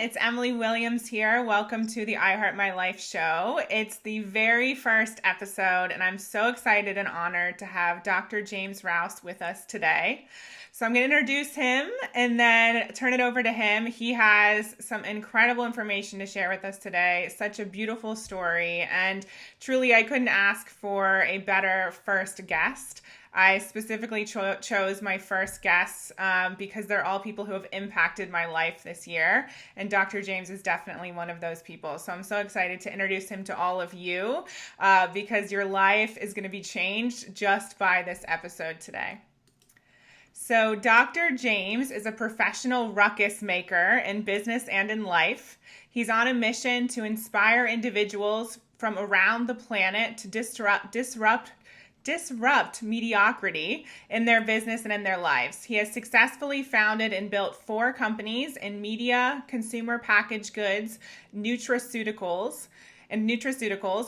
It's Emily Williams here. Welcome to the My Life Show. It's the very first episode, and I'm so excited and honored to have Dr. James Rouse with us today. So I'm going to introduce him and then turn it over to him. He has some incredible information to share with us today. Such a beautiful story, and truly I couldn't ask for a better first guest. I specifically chose my first guests because they're all people who have impacted my life this year. And Dr. James is definitely one of those people. So I'm so excited to introduce him to all of you because your life is going to be changed just by this episode today. So Dr. James is a professional ruckus maker in business and in life. He's on a mission to inspire individuals from around the planet to disrupt mediocrity in their business and in their lives. He has successfully founded and built 4 companies in media, consumer packaged goods, nutraceuticals,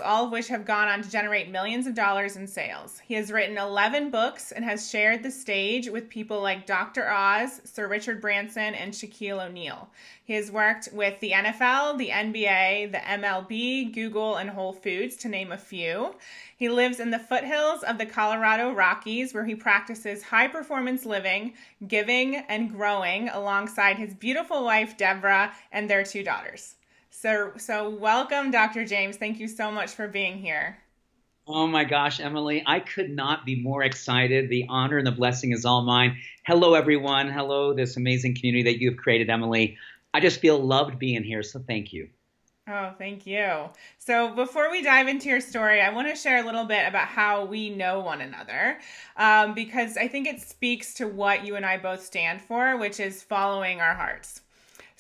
all of which have gone on to generate millions of dollars in sales. He has written 11 books and has shared the stage with people like Dr. Oz, Sir Richard Branson, and Shaquille O'Neal. He has worked with the NFL, the NBA, the MLB, Google, and Whole Foods, to name a few. He lives in the foothills of the Colorado Rockies, where he practices high-performance living, giving, and growing alongside his beautiful wife, Deborah, and their 2 daughters. So welcome, Dr. James. Thank you so much for being here. Oh my gosh, Emily, I could not be more excited. The honor and the blessing is all mine. Hello, everyone. Hello, this amazing community that you've created, Emily. I just feel loved being here, so thank you. Oh, thank you. So before we dive into your story, I want to share a little bit about how we know one another, because I think it speaks to what you and I both stand for, which is following our hearts.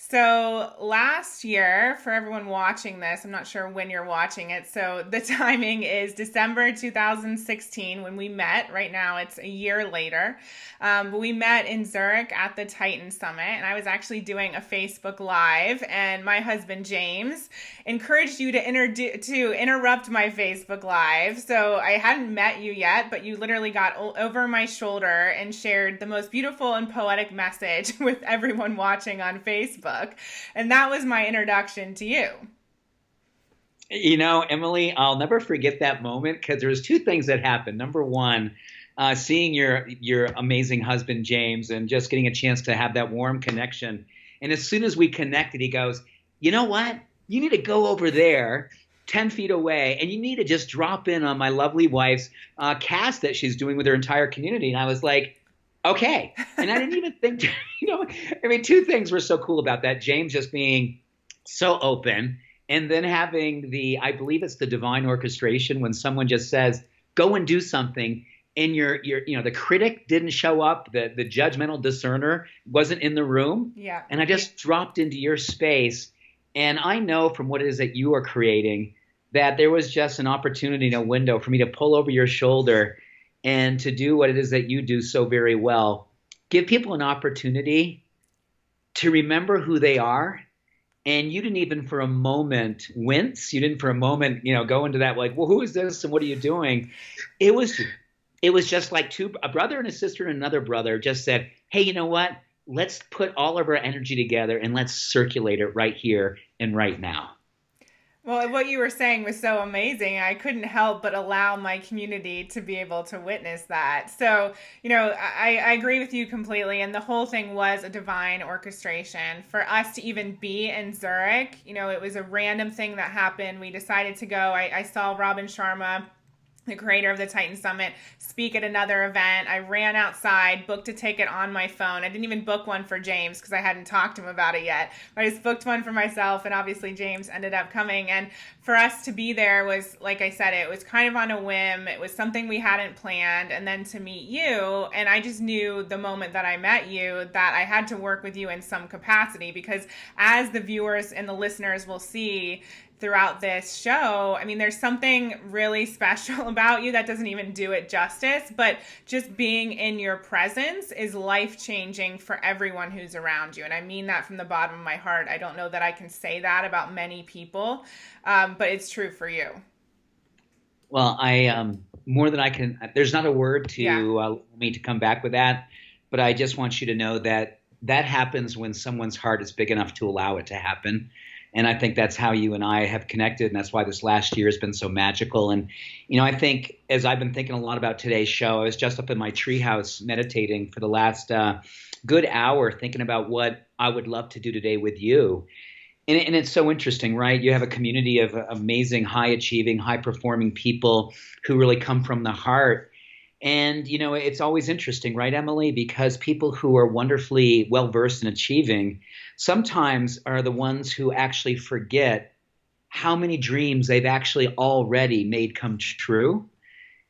So last year, for everyone watching this, I'm not sure when you're watching it, so the timing is December 2016 when we met. Right now, it's a year later. But we met in Zurich at the Titan Summit, and I was actually doing a Facebook Live, and my husband, James, encouraged you to interrupt my Facebook Live. So I hadn't met you yet, but you literally got over my shoulder and shared the most beautiful and poetic message with everyone watching on Facebook. And that was my introduction to you. You know, Emily, I'll never forget that moment because there's 2 things that happened. Number one, seeing your amazing husband, James, and just getting a chance to have that warm connection. And as soon as we connected, he goes, you know what? You need to go over there 10 feet away, and you need to just drop in on my lovely wife's cast that she's doing with her entire community. And I was like, okay. And I didn't even think, 2 things were so cool about that. James just being so open, and then having I believe it's the divine orchestration when someone just says, go and do something. And the critic didn't show up. The judgmental discerner wasn't in the room. Yeah. And I just dropped into your space. And I know from what it is that you are creating that there was just an opportunity in a window for me to pull over your shoulder and to do what it is that you do so very well. Give people an opportunity to remember who they are. And you didn't even for a moment wince. You didn't for a moment, go into that like, well, who is this and what are you doing? It was just like a brother and a sister and another brother just said, hey, you know what? Let's put all of our energy together and let's circulate it right here and right now. Well, what you were saying was so amazing. I couldn't help but allow my community to be able to witness that. So, I agree with you completely. And the whole thing was a divine orchestration. For us to even be in Zurich, it was a random thing that happened. We decided to go. I saw Robin Sharma, the creator of the Titan Summit, speak at another event. I ran outside, booked a ticket on my phone. I didn't even book one for James because I hadn't talked to him about it yet. I just booked one for myself, and obviously James ended up coming. And for us to be there was, like I said, it was kind of on a whim. It was something we hadn't planned. And then to meet you, and I just knew the moment that I met you that I had to work with you in some capacity, because as the viewers and the listeners will see throughout this show, there's something really special about you that doesn't even do it justice, but just being in your presence is life-changing for everyone who's around you. And I mean that from the bottom of my heart. I don't know that I can say that about many people, but it's true for you. Well, more than I can, there's not a word to me to come back with that, but I just want you to know that that happens when someone's heart is big enough to allow it to happen. And I think that's how you and I have connected. And that's why this last year has been so magical. And, I think as I've been thinking a lot about today's show, I was just up in my treehouse meditating for the last good hour, thinking about what I would love to do today with you. And it's so interesting, right? You have a community of amazing, high achieving, high performing people who really come from the heart. And, it's always interesting, right, Emily? Because people who are wonderfully well-versed in achieving sometimes are the ones who actually forget how many dreams they've actually already made come true.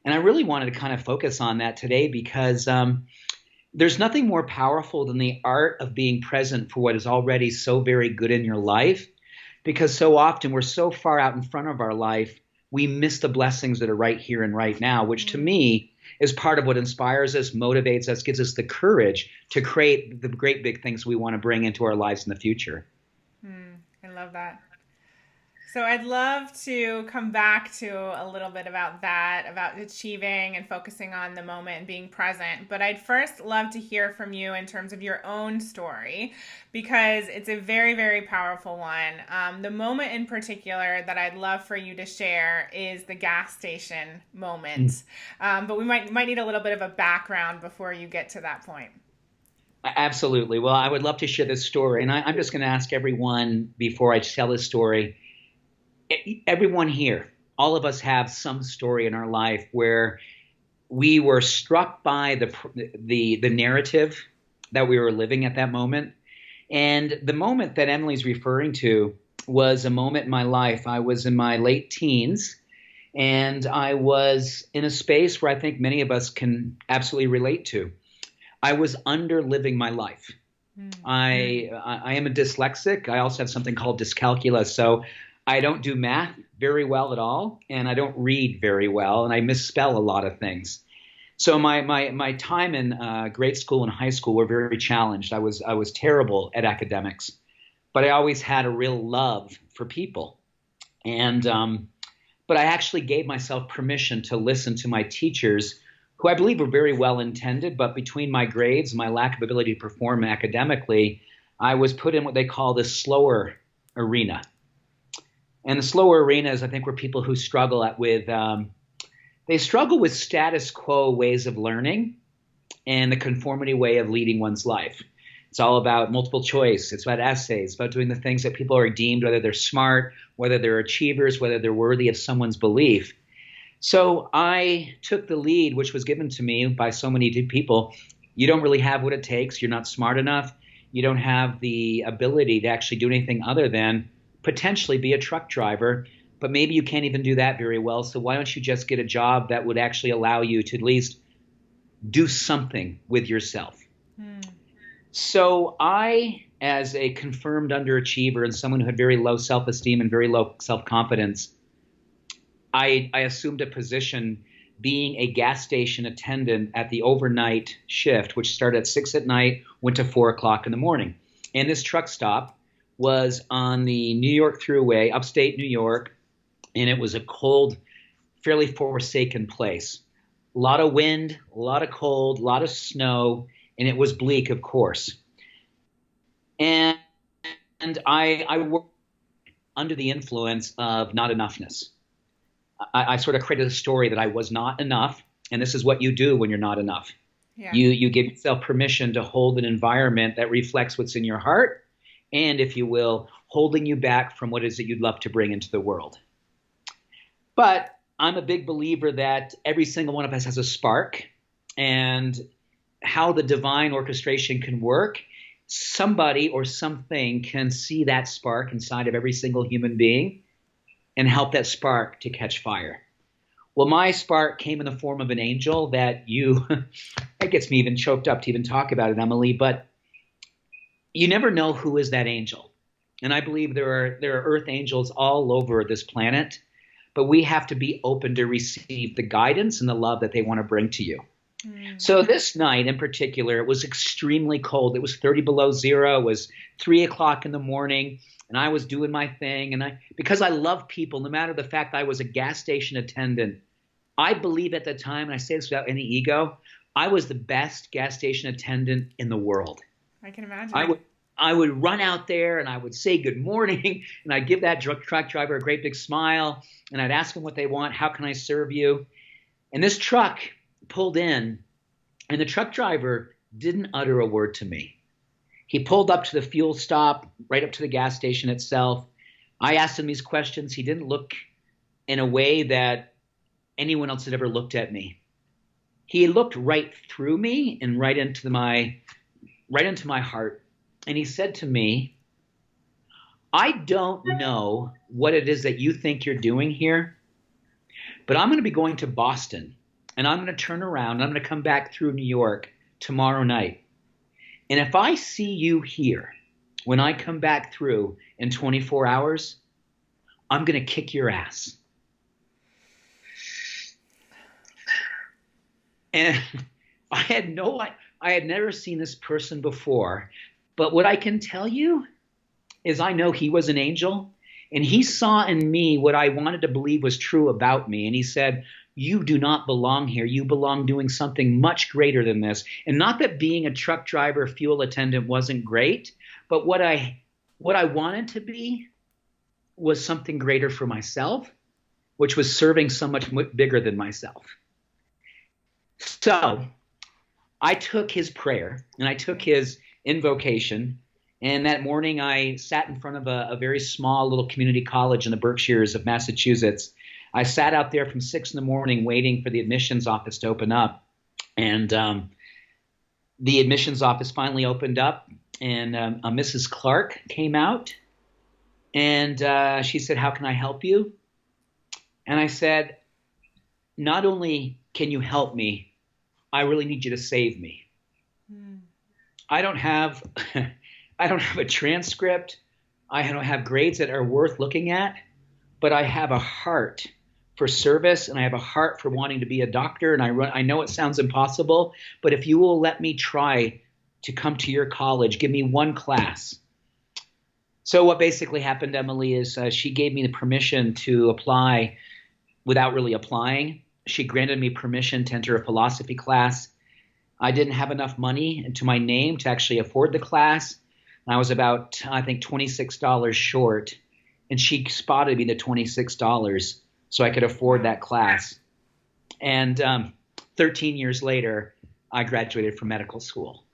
And I really wanted to kind of focus on that today because there's nothing more powerful than the art of being present for what is already so very good in your life. Because so often we're so far out in front of our life, we miss the blessings that are right here and right now, which to me is part of what inspires us, motivates us, gives us the courage to create the great big things we want to bring into our lives in the future. I love that. So I'd love to come back to a little bit about that, about achieving and focusing on the moment and being present. But I'd first love to hear from you in terms of your own story, because it's a very, very powerful one. The moment in particular that I'd love for you to share is the gas station moment. But we might need a little bit of a background before you get to that point. Absolutely. Well, I would love to share this story. And I'm just going to ask everyone before I tell this story, everyone here, all of us have some story in our life where we were struck by the narrative that we were living at that moment. And the moment that Emily's referring to was a moment in my life. I was in my late teens, and I was in a space where I think many of us can absolutely relate to. I was under-living my life. I am a dyslexic. I also have something called dyscalculia. So I don't do math very well at all, and I don't read very well, and I misspell a lot of things. So my time in grade school and high school were very challenged. I was terrible at academics, but I always had a real love for people. And but I actually gave myself permission to listen to my teachers, who I believe were very well intended, but between my grades and my lack of ability to perform academically, I was put in what they call the slower arena. And the slower arena is, I think, where people who struggle they struggle with status quo ways of learning and the conformity way of leading one's life. It's all about multiple choice. It's about essays, about doing the things that people are deemed, whether they're smart, whether they're achievers, whether they're worthy of someone's belief. So I took the lead, which was given to me by so many people. You don't really have what it takes. You're not smart enough. You don't have the ability to actually do anything other than potentially be a truck driver, but maybe you can't even do that very well. So why don't you just get a job that would actually allow you to at least do something with yourself? So I, as a confirmed underachiever and someone who had very low self-esteem and very low self-confidence, I assumed a position being a gas station attendant at the overnight shift, which started at 6 at night, went to 4 o'clock in the morning. And this truck stop was on the New York Thruway, upstate New York, and it was a cold, fairly forsaken place. A lot of wind, a lot of cold, a lot of snow, and it was bleak, of course. And I worked under the influence of not enoughness. I sort of created a story that I was not enough, and this is what you do when you're not enough. Yeah. You give yourself permission to hold an environment that reflects what's in your heart, and, if you will, holding you back from what it is that you'd love to bring into the world. But I'm a big believer that every single one of us has a spark, and how the divine orchestration can work, somebody or something can see that spark inside of every single human being and help that spark to catch fire. Well, my spark came in the form of an angel that it gets me even choked up to even talk about it, Emily, but you never know who is that angel. And I believe there are earth angels all over this planet, but we have to be open to receive the guidance and the love that they want to bring to you. So this night in particular, it was extremely cold. It was 30 below zero. It was 3 o'clock in the morning, and I was doing my thing. And because I love people, no matter the fact I was a gas station attendant, I believe at the time, and I say this without any ego, I was the best gas station attendant in the world. I can I imagine. would I would run out there and I would say good morning and I'd give that truck driver a great big smile and I'd ask them what they want. How can I serve you? And this truck pulled in and the truck driver didn't utter a word to me. He pulled up to the fuel stop, right up to the gas station itself. I asked him these questions. He didn't look in a way that anyone else had ever looked at me. He looked right through me and right into my heart. And he said to me, I don't know what it is that you think you're doing here, but I'm going to be going to Boston and I'm going to turn around and I'm going to come back through New York tomorrow night. And if I see you here when I come back through in 24 hours, I'm going to kick your ass. And I had never seen this person before, but what I can tell you is I know he was an angel and he saw in me what I wanted to believe was true about me. And he said, you do not belong here. You belong doing something much greater than this. And not that being a truck driver, fuel attendant wasn't great, but what I wanted to be was something greater for myself, which was serving so much bigger than myself. So I took his prayer and I took his invocation. And that morning I sat in front of a very small little community college in the Berkshires of Massachusetts. I sat out there from 6 a.m. waiting for the admissions office to open up. And the admissions office finally opened up and Mrs. Clark came out and she said, how can I help you? And I said, not only can you help me, I really need you to save me. I don't have a transcript. I don't have grades that are worth looking at, but I have a heart for service and I have a heart for wanting to be a doctor. And I know it sounds impossible, but if you will let me try to come to your college, give me one class. So what basically happened, Emily, is she gave me the permission to apply without really applying. She granted me permission to enter a philosophy class. I didn't have enough money to my name to actually afford the class. I was about, I think, $26 short. And she spotted me the $26 so I could afford that class. And 13 years later, I graduated from medical school.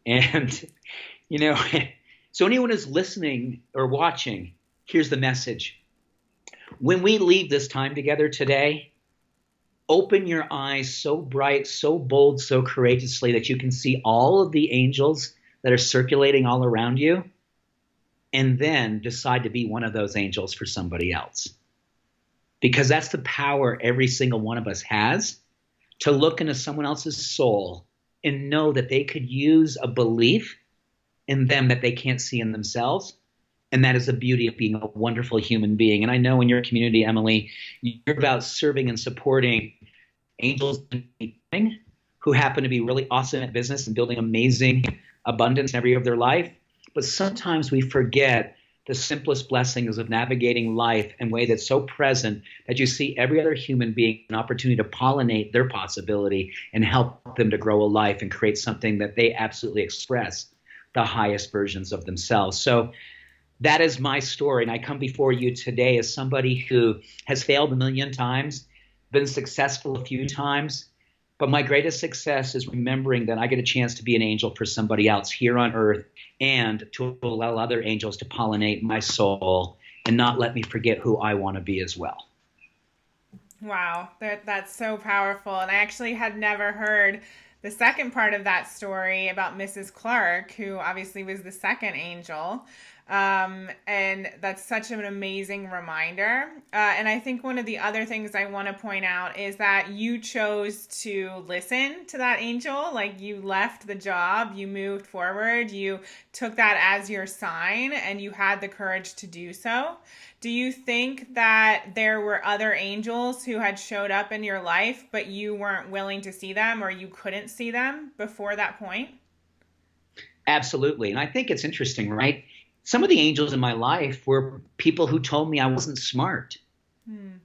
And, so anyone who's listening or watching, here's the message. When we leave this time together today, open your eyes so bright, so bold, so courageously that you can see all of the angels that are circulating all around you, and then decide to be one of those angels for somebody else. Because that's the power every single one of us has, to look into someone else's soul and know that they could use a belief in them that they can't see in themselves. And that is the beauty of being a wonderful human being. And I know in your community, Emily, you're about serving and supporting angels who happen to be really awesome at business and building amazing abundance in every area of their life. But sometimes we forget the simplest blessings of navigating life in a way that's so present that you see every other human being an opportunity to pollinate their possibility and help them to grow a life and create something that they absolutely express the highest versions of themselves. So that is my story. And I come before you today as somebody who has failed a million times, been successful a few times. But my greatest success is remembering that I get a chance to be an angel for somebody else here on earth and to allow other angels to pollinate my soul and not let me forget who I want to be as well. Wow, that's so powerful. And I actually had never heard the second part of that story about Mrs. Clark, who obviously was the second angel. And that's such an amazing reminder. And I think one of the other things I want to point out is that you chose to listen to that angel. Like, you left the job, you moved forward, you took that as your sign, and you had the courage to do so. Do you think that there were other angels who had showed up in your life, but you weren't willing to see them or you couldn't see them before that point? Absolutely. And I think it's interesting, right? Some of the angels in my life were people who told me I wasn't smart.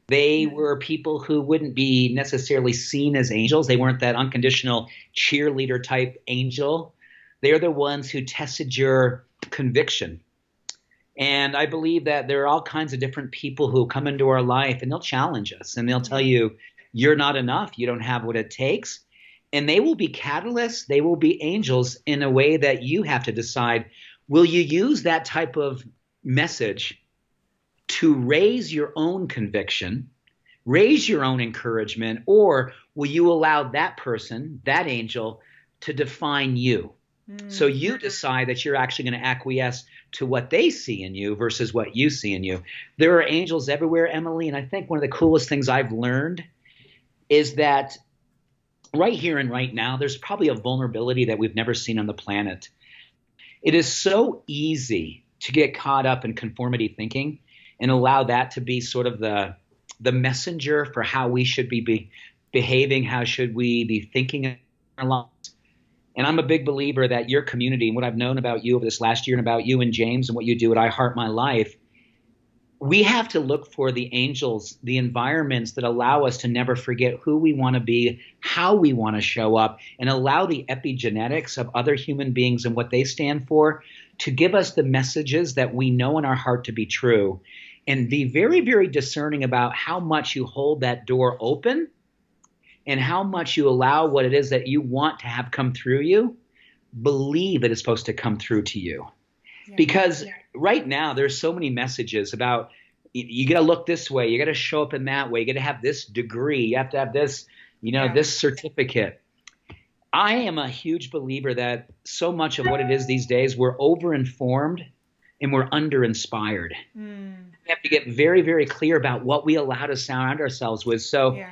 They were people who wouldn't be necessarily seen as angels. They weren't that unconditional cheerleader type angel. They're the ones who tested your conviction. And I believe that there are all kinds of different people who come into our life and they'll challenge us and they'll tell you, you're not enough. You don't have what it takes. And they will be catalysts. They will be angels in a way that you have to decide, will you use that type of message to raise your own conviction, raise your own encouragement, or will you allow that person, that angel, to define you? So you decide that you're actually going to acquiesce to what they see in you versus what you see in you. There are angels everywhere, Emily, and I think one of the coolest things I've learned is that right here and right now, there's probably a vulnerability that we've never seen on the planet. It is so easy to get caught up in conformity thinking and allow that to be sort of the messenger for how we should be behaving, how should we be thinking in our lives. And I'm a big believer that your community and what I've known about you over this last year and about you and James and what you do at I Heart My Life, we have to look for the angels, the environments that allow us to never forget who we want to be, how we want to show up, and allow the epigenetics of other human beings and what they stand for to give us the messages that we know in our heart to be true. And be very, very discerning about how much you hold that door open and how much you allow what it is that you want to have come through you, believe it is supposed to come through to you. Because right now there's so many messages about you got to look this way, you got to show up in that way, you got to have this degree, you have to have this, this certificate. I am a huge believer that so much of what it is these days, we're over-informed and we're under-inspired. We have to get very, very clear about what we allow to surround ourselves with. So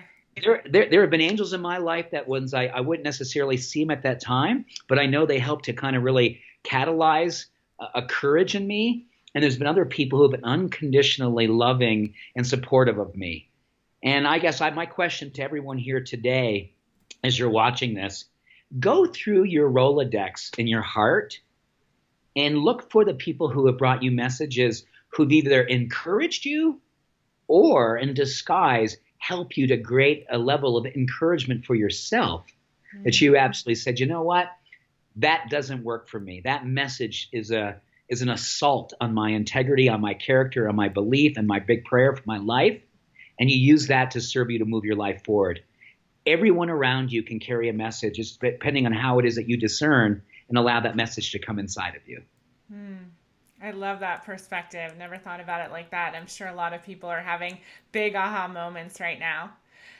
there have been angels in my life that ones I wouldn't necessarily see them at that time, but I know they help to kind of really catalyze a courage in me. And there's been other people who have been unconditionally loving and supportive of me. And I guess my question to everyone here today, as you're watching this, go through your Rolodex in your heart and look for the people who have brought you messages who've either encouraged you or in disguise help you to create a level of encouragement for yourself that you absolutely said, you know what, that doesn't work for me. That message is an assault on my integrity, on my character, on my belief, and my big prayer for my life. And you use that to serve you to move your life forward. Everyone around you can carry a message, just depending on how it is that you discern and allow that message to come inside of you. I love that perspective. Never thought about it like that. I'm sure a lot of people are having big aha moments right now.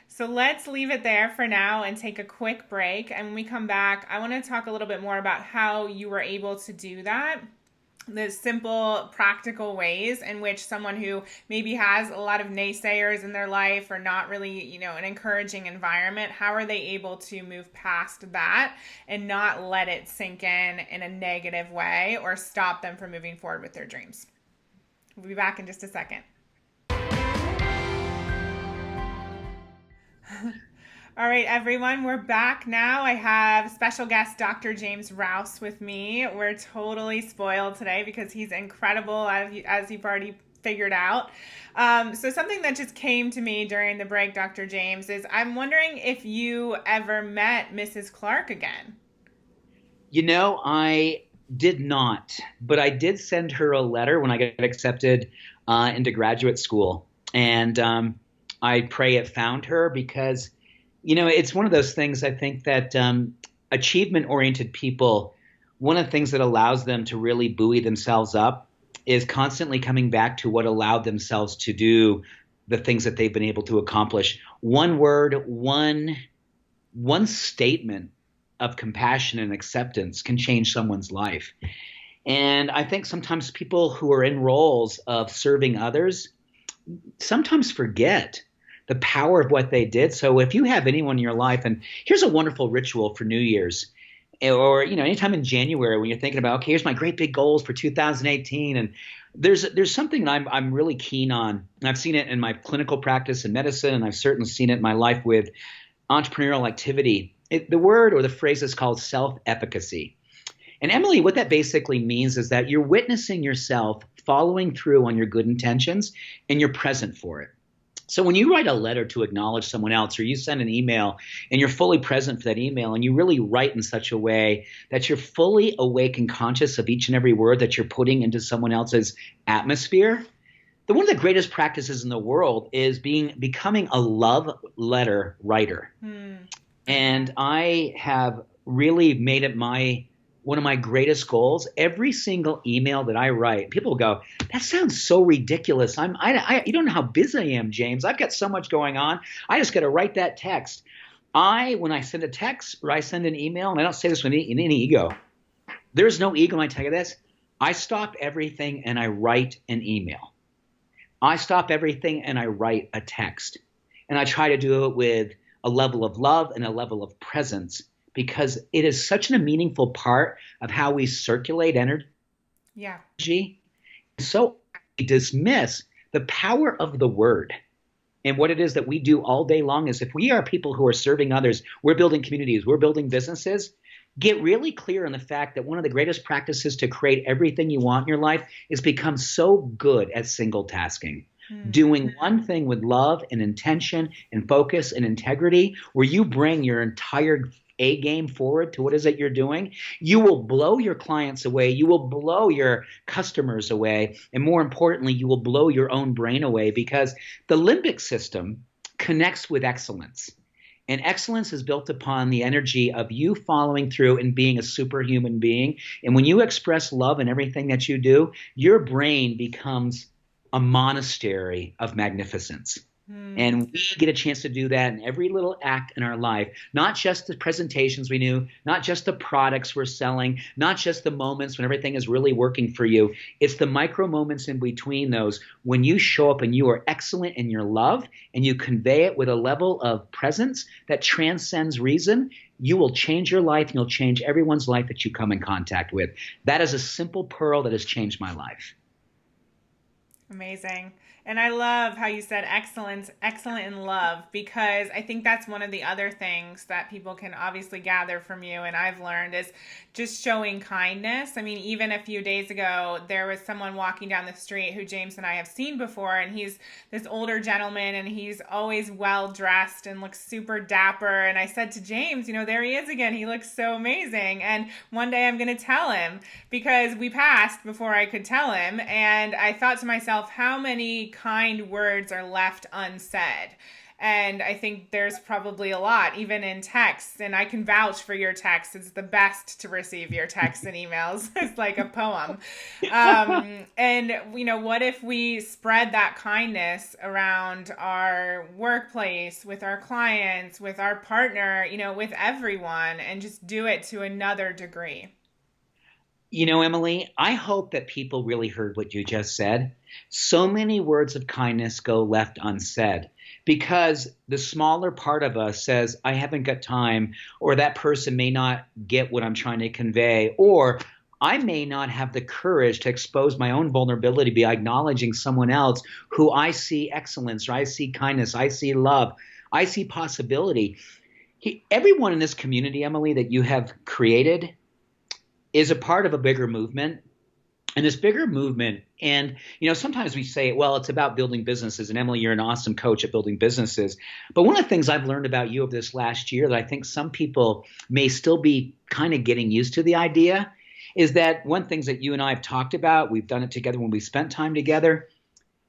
So let's leave it there for now and take a quick break. And when we come back, I want to talk a little bit more about how you were able to do that. The simple, practical ways in which someone who maybe has a lot of naysayers in their life or not really, an encouraging environment, how are they able to move past that and not let it sink in a negative way or stop them from moving forward with their dreams? We'll be back in just a second. All right, everyone, we're back now. I have special guest Dr. James Rouse with me. We're totally spoiled today because he's incredible, as you've already figured out. So something that just came to me during the break, Dr. James, is I'm wondering if you ever met Mrs. Clark again. I did not, but I did send her a letter when I got accepted into graduate school. And I pray it found her because it's one of those things I think that achievement-oriented people, one of the things that allows them to really buoy themselves up is constantly coming back to what allowed themselves to do the things that they've been able to accomplish. One word, one statement of compassion and acceptance can change someone's life. And I think sometimes people who are in roles of serving others sometimes forget the power of what they did. So if you have anyone in your life, and here's a wonderful ritual for New Year's, or anytime in January when you're thinking about, okay, here's my great big goals for 2018, and there's something I'm really keen on. I've seen it in my clinical practice in medicine, and I've certainly seen it in my life with entrepreneurial activity. The word or the phrase is called SelfEfficacy. And Emily, what that basically means is that you're witnessing yourself following through on your good intentions, and you're present for it. So when you write a letter to acknowledge someone else, or you send an email and you're fully present for that email, and you really write in such a way that you're fully awake and conscious of each and every word that you're putting into someone else's atmosphere, one of the greatest practices in the world is becoming a love letter writer. And I have really made it one of my greatest goals. Every single email that I write, people go, "That sounds so ridiculous. You don't know how busy I am, James. I've got so much going on. I just got to write that text." When I send a text or I send an email, and I don't say this with any ego, there's no ego when I tell you this. I stop everything and I write an email. I stop everything and I write a text. And I try to do it with a level of love and a level of presence, because it is such a meaningful part of how we circulate energy. Yeah. So we dismiss the power of the word. And what it is that we do all day long is, if we are people who are serving others, we're building communities, we're building businesses, get really clear on the fact that one of the greatest practices to create everything you want in your life is become so good at single tasking. Doing one thing with love and intention and focus and integrity, where you bring your entire A game forward to what is it you're doing, you will blow your clients away. You will blow your customers away. And more importantly, you will blow your own brain away, because the limbic system connects with excellence. And excellence is built upon the energy of you following through and being a superhuman being. And when you express love in everything that you do, your brain becomes a monastery of magnificence. And we get a chance to do that in every little act in our life, not just the presentations we do, not just the products we're selling, not just the moments when everything is really working for you. It's the micro moments in between those when you show up and you are excellent in your love and you convey it with a level of presence that transcends reason. You will change your life, and you'll change everyone's life that you come in contact with. That is a simple pearl that has changed my life. Amazing. And I love how you said excellent in love, because I think that's one of the other things that people can obviously gather from you, and I've learned, is just showing kindness. I mean, even a few days ago, there was someone walking down the street who James and I have seen before, and he's this older gentleman, and he's always well dressed and looks super dapper. And I said to James, there he is again. He looks so amazing. And one day I'm going to tell him, because we passed before I could tell him. And I thought to myself, how many kind words are left unsaid? And I think there's probably a lot, even in texts. And I can vouch for your text. It's the best to receive your texts and emails. It's like a poem. And, what if we spread that kindness around our workplace, with our clients, with our partner, with everyone, and just do it to another degree? Emily, I hope that people really heard what you just said. So many words of kindness go left unsaid because the smaller part of us says, I haven't got time, or that person may not get what I'm trying to convey, or I may not have the courage to expose my own vulnerability by acknowledging someone else who I see excellence, or I see kindness, I see love, I see possibility. Everyone in this community, Emily, that you have created is a part of a bigger movement. And this bigger movement, and sometimes we say, well, it's about building businesses. And Emily, you're an awesome coach at building businesses. But one of the things I've learned about you over this last year that I think some people may still be kind of getting used to the idea is that one thing that you and I have talked about, we've done it together when we spent time together,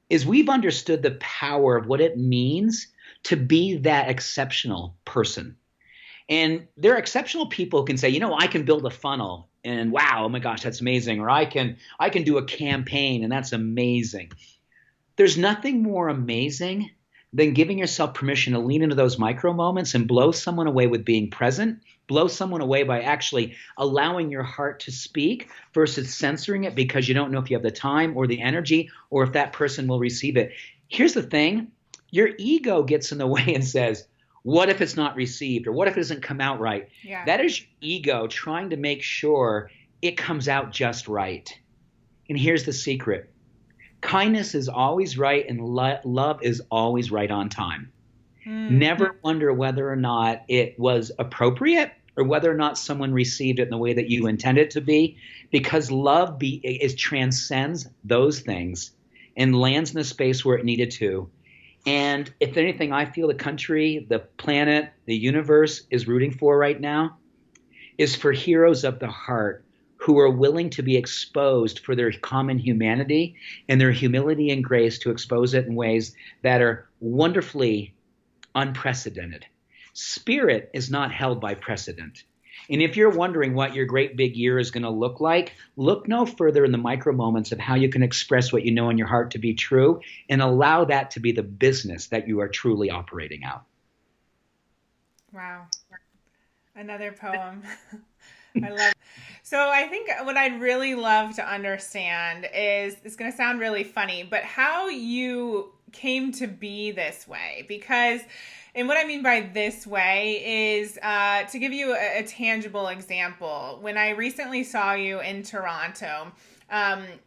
is we've understood the power of what it means to be that exceptional person. And there are exceptional people who can say, I can build a funnel. And wow, oh my gosh, that's amazing. Or I can do a campaign, and that's amazing. There's nothing more amazing than giving yourself permission to lean into those micro moments and blow someone away with being present, blow someone away by actually allowing your heart to speak versus censoring it because you don't know if you have the time or the energy or if that person will receive it. Here's the thing. Your ego gets in the way and says, what if it's not received? Or what if it doesn't come out right? Yeah. That is your ego trying to make sure it comes out just right. And here's the secret. Kindness is always right, and love is always right on time. Never wonder whether or not it was appropriate or whether or not someone received it in the way that you intended it to be, because love transcends those things and lands in the space where it needed to. And if anything, I feel the country, the planet, the universe is rooting for right now is for heroes of the heart who are willing to be exposed for their common humanity and their humility and grace to expose it in ways that are wonderfully unprecedented. Spirit is not held by precedent. And if you're wondering what your great big year is going to look like, look no further in the micro moments of how you can express what you know in your heart to be true and allow that to be the business that you are truly operating out. Wow. Another poem. I love it. So I think what I'd really love to understand is, it's going to sound really funny, but how you came to be this way. Because, and what I mean by this way is to give you a tangible example. When I recently saw you in Toronto,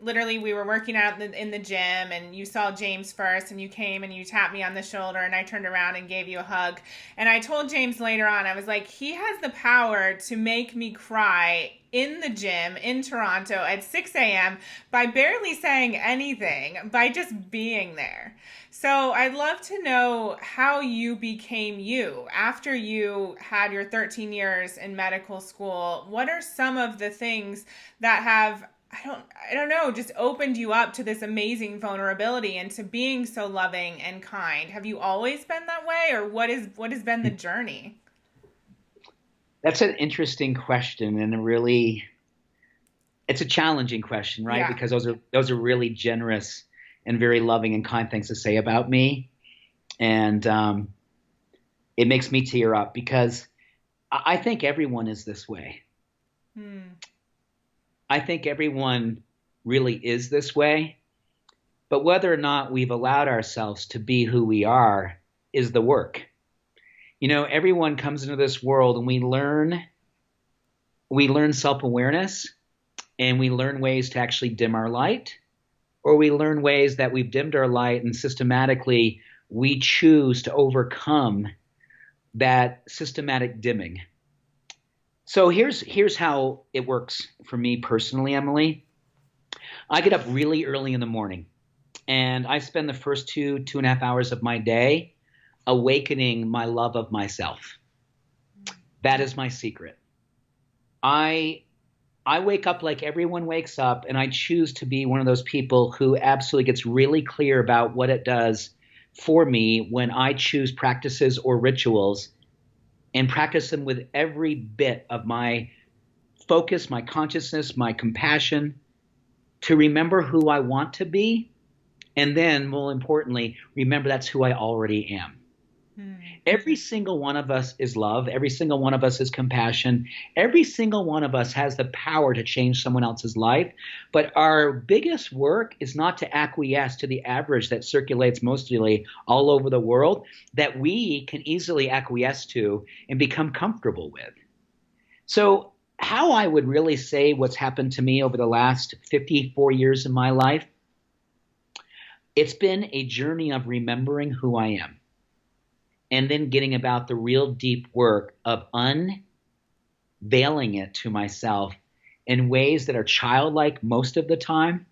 literally we were working out in the gym, and you saw James first, and you came and you tapped me on the shoulder, and I turned around and gave you a hug. And I told James later on, I was like, he has the power to make me cry in the gym in Toronto at 6 a.m. by barely saying anything, by just being there. So I'd love to know how you became you after you had your 13 years in medical school. What are some of the things that have, I don't know, just opened you up to this amazing vulnerability and to being so loving and kind? Have you always been that way, or what has been the journey? That's an interesting question, and it's a challenging question, right? Yeah. Because those are really generous and very loving and kind things to say about me, and it makes me tear up because I think everyone is this way. I think everyone really is this way, but whether or not we've allowed ourselves to be who we are is the work. You know, everyone comes into this world and we learn self-awareness, and we learn ways to actually dim our light, or we learn ways that we've dimmed our light and systematically we choose to overcome that systematic dimming. So here's how it works for me personally, Emily. I get up really early in the morning, and I spend the first two and a half hours of my day awakening my love of myself. That is my secret. I wake up like everyone wakes up, and I choose to be one of those people who absolutely gets really clear about what it does for me when I choose practices or rituals and practice them with every bit of my focus, my consciousness, my compassion, to remember who I want to be, and then, more importantly, remember that's who I already am. Every single one of us is love. Every single one of us is compassion. Every single one of us has the power to change someone else's life. But our biggest work is not to acquiesce to the average that circulates mostly all over the world, that we can easily acquiesce to and become comfortable with. So how I would really say what's happened to me over the last 54 years of my life, it's been a journey of remembering who I am, and then getting about the real deep work of unveiling it to myself in ways that are childlike most of the time,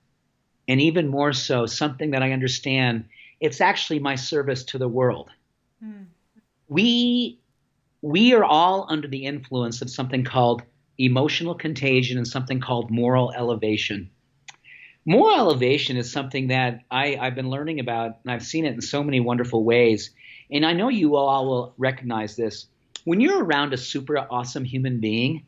and even more so, something that I understand it's actually my service to the world. We are all under the influence of something called emotional contagion and something called moral elevation. Moral elevation is something that I've been learning about, and I've seen it in so many wonderful ways. And I know you all will recognize this. When you're around a super awesome human being,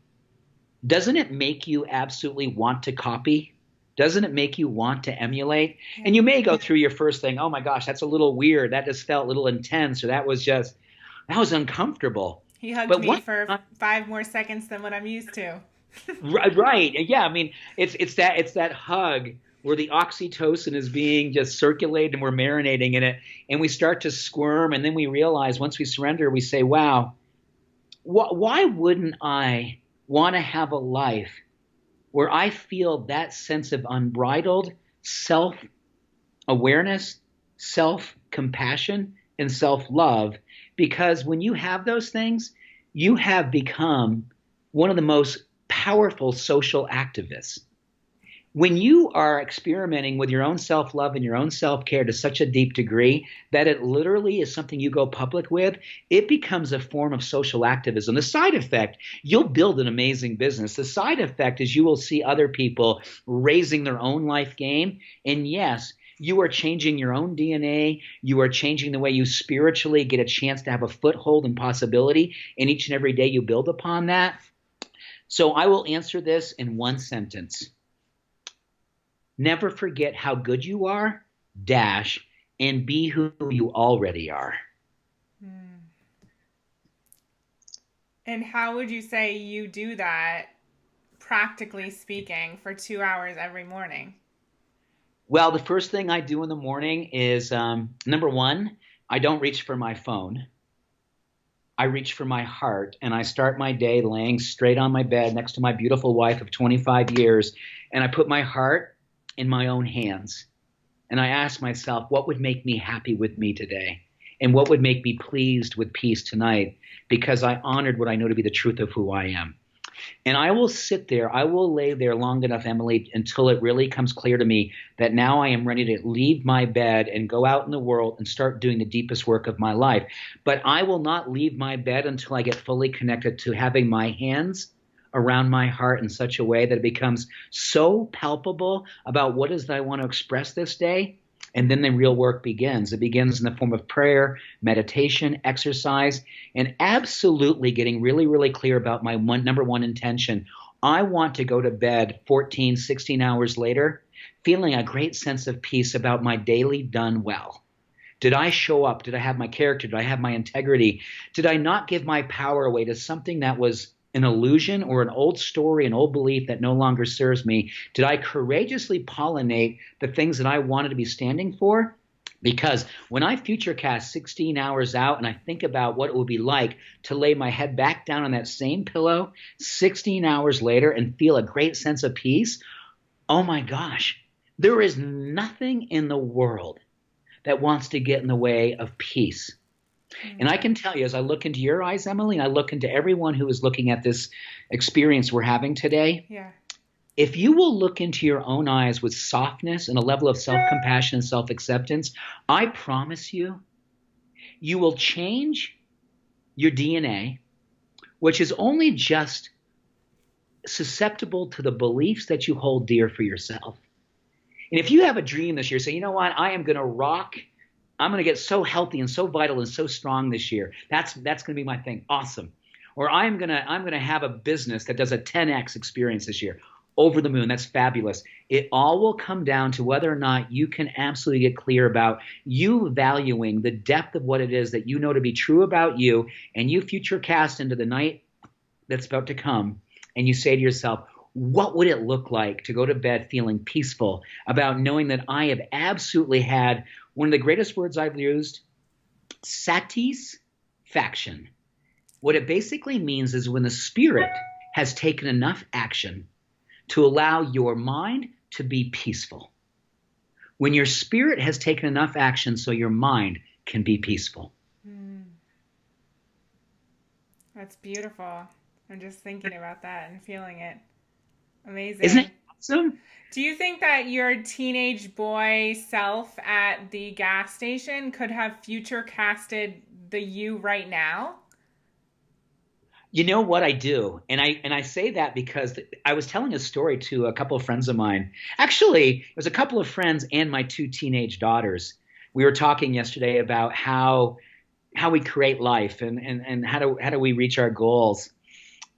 doesn't it make you absolutely want to copy? Doesn't it make you want to emulate? And you may go through your first thing, oh my gosh, that's a little weird. That just felt a little intense, or that was uncomfortable. He hugged me for 5 more seconds than what I'm used to. Right. Yeah. I mean, it's that hug where the oxytocin is being just circulated and we're marinating in it, and we start to squirm, and then we realize once we surrender, we say, wow, why wouldn't I want to have a life where I feel that sense of unbridled self-awareness, self-compassion, and self-love? Because when you have those things, you have become one of the most powerful social activists. When you are experimenting with your own self-love and your own self-care to such a deep degree that it literally is something you go public with, it becomes a form of social activism. The side effect, you'll build an amazing business. The side effect is you will see other people raising their own life game. And yes, you are changing your own DNA. You are changing the way you spiritually get a chance to have a foothold and possibility. And each and every day you build upon that. So I will answer this in one sentence. Never forget how good you are, dash, and be who you already are. And how would you say you do that, practically speaking, for 2 hours every morning? Well, the first thing I do in the morning is, number one, I don't reach for my phone. I reach for my heart, and I start my day laying straight on my bed next to my beautiful wife of 25 years, and I put my heart in my own hands. And I ask myself, what would make me happy with me today? And what would make me pleased with peace tonight? Because I honored what I know to be the truth of who I am. And I will sit there, I will lay there long enough, Emily, until it really comes clear to me that now I am ready to leave my bed and go out in the world and start doing the deepest work of my life. But I will not leave my bed until I get fully connected to having my hands around my heart in such a way that it becomes so palpable about what is that I want to express this day. And then the real work begins. It begins in the form of prayer, meditation, exercise, and absolutely getting really, really clear about my number one intention. I want to go to bed 14, 16 hours later, feeling a great sense of peace about my daily done well. Did I show up? Did I have my character? Did I have my integrity? Did I not give my power away to something that was an illusion or an old story, an old belief that no longer serves me? Did I courageously pollinate the things that I wanted to be standing for? Because when I futurecast 16 hours out and I think about what it would be like to lay my head back down on that same pillow 16 hours later and feel a great sense of peace, oh my gosh, there is nothing in the world that wants to get in the way of peace. And I can tell you, as I look into your eyes, Emily, and I look into everyone who is looking at this experience we're having today, if you will look into your own eyes with softness and a level of self-compassion and self-acceptance, I promise you, you will change your DNA, which is only just susceptible to the beliefs that you hold dear for yourself. And if you have a dream this year, say, you know what, I am going to rock. I'm going to get so healthy and so vital and so strong this year. That's going to be my thing. Awesome. Or I'm going to have a business that does a 10x experience this year. Over the moon. That's fabulous. It all will come down to whether or not you can absolutely get clear about you valuing the depth of what it is that you know to be true about you, and you future cast into the night that's about to come, and you say to yourself, what would it look like to go to bed feeling peaceful about knowing that I have absolutely had one of the greatest words I've used, satisfaction. What it basically means is when the spirit has taken enough action to allow your mind to be peaceful. When your spirit has taken enough action so your mind can be peaceful. That's beautiful. I'm just thinking about that and feeling it. Amazing. Isn't it awesome? Do you think that your teenage boy self at the gas station could have future casted the you right now? You know what, I do. And I say that because I was telling a story to a couple of friends of mine. Actually, it was a couple of friends and my two teenage daughters. We were talking yesterday about how we create life and how do we reach our goals.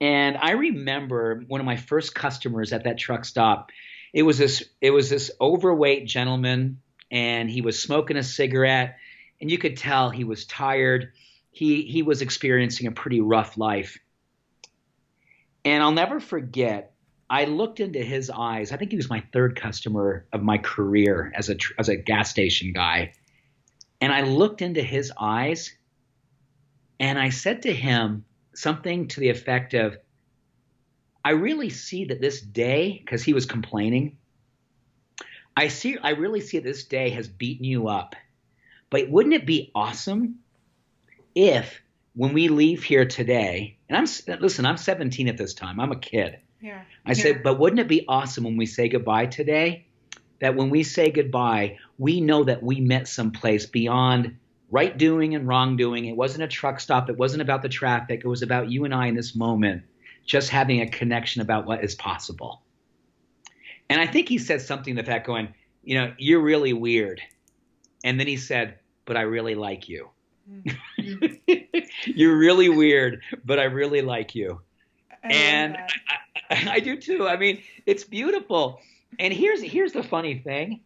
And I remember one of my first customers at that truck stop. It was this overweight gentleman, and he was smoking a cigarette, and you could tell he was tired. He was experiencing a pretty rough life. And I'll never forget, I looked into his eyes. I think he was my third customer of my career as a gas station guy. And I looked into his eyes, and I said to him something to the effect of, I really see that this day, because he was complaining, I really see that this day has beaten you up. But wouldn't it be awesome if when we leave here today, and I'm 17 at this time, I'm a kid. Yeah. I said, but wouldn't it be awesome when we say goodbye today, that when we say goodbye, we know that we met someplace beyond right doing and wrong doing. It wasn't a truck stop. It wasn't about the traffic. It was about you and I in this moment, just having a connection about what is possible. And I think he said something to that going, you're really weird. And then he said, but I really like you. You're really weird, but I really like you. And I do too. I mean, it's beautiful. And here's the funny thing.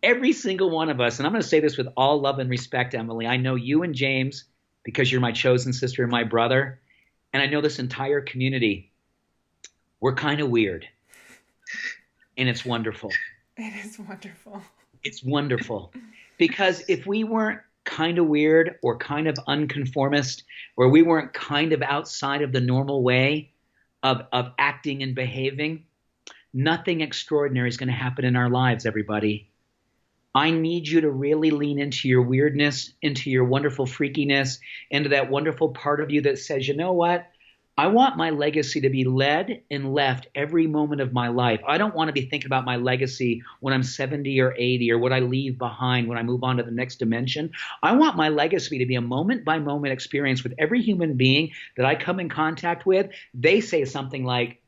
Every single one of us, and I'm going to say this with all love and respect, Emily, I know you and James because you're my chosen sister and my brother. And I know this entire community. We're kind of weird. And it's wonderful. It is wonderful. It's wonderful. Because if we weren't kind of weird or kind of unconformist, or we weren't kind of outside of the normal way of acting and behaving, nothing extraordinary is going to happen in our lives, everybody. I need you to really lean into your weirdness, into your wonderful freakiness, into that wonderful part of you that says, you know what? I want my legacy to be led and left every moment of my life. I don't want to be thinking about my legacy when I'm 70 or 80 or what I leave behind when I move on to the next dimension. I want my legacy to be a moment by moment experience with every human being that I come in contact with. They say something like,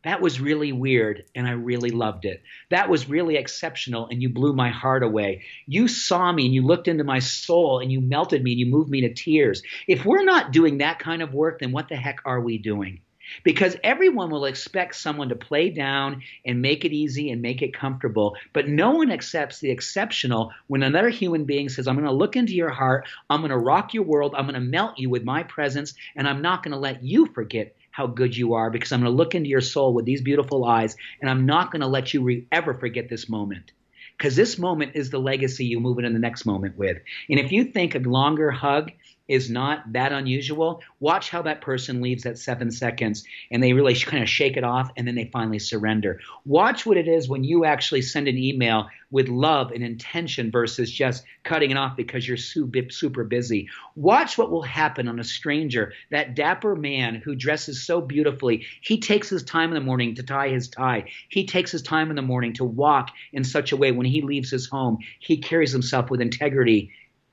that was really weird and I really loved it. That was really exceptional and you blew my heart away. You saw me and you looked into my soul and you melted me and you moved me to tears. If we're not doing that kind of work, then what the heck are we doing? Because everyone will expect someone to play down and make it easy and make it comfortable, but no one accepts the exceptional when another human being says, I'm going to look into your heart, I'm going to rock your world, I'm going to melt you with my presence, and I'm not going to let you forget how good you are because I'm going to look into your soul with these beautiful eyes, and I'm not going to let you ever forget this moment. Because this moment is the legacy you move into the next moment with. And if you think a longer hug is not that unusual, watch how that person leaves at 7 seconds and they really kind of shake it off and then they finally surrender. Watch what it is when you actually send an email with love and intention versus just cutting it off because you're super busy. Watch what will happen on a stranger, that dapper man who dresses so beautifully. He takes his time in the morning to tie his tie. He takes his time in the morning to walk in such a way when he leaves his home, he carries himself with integrity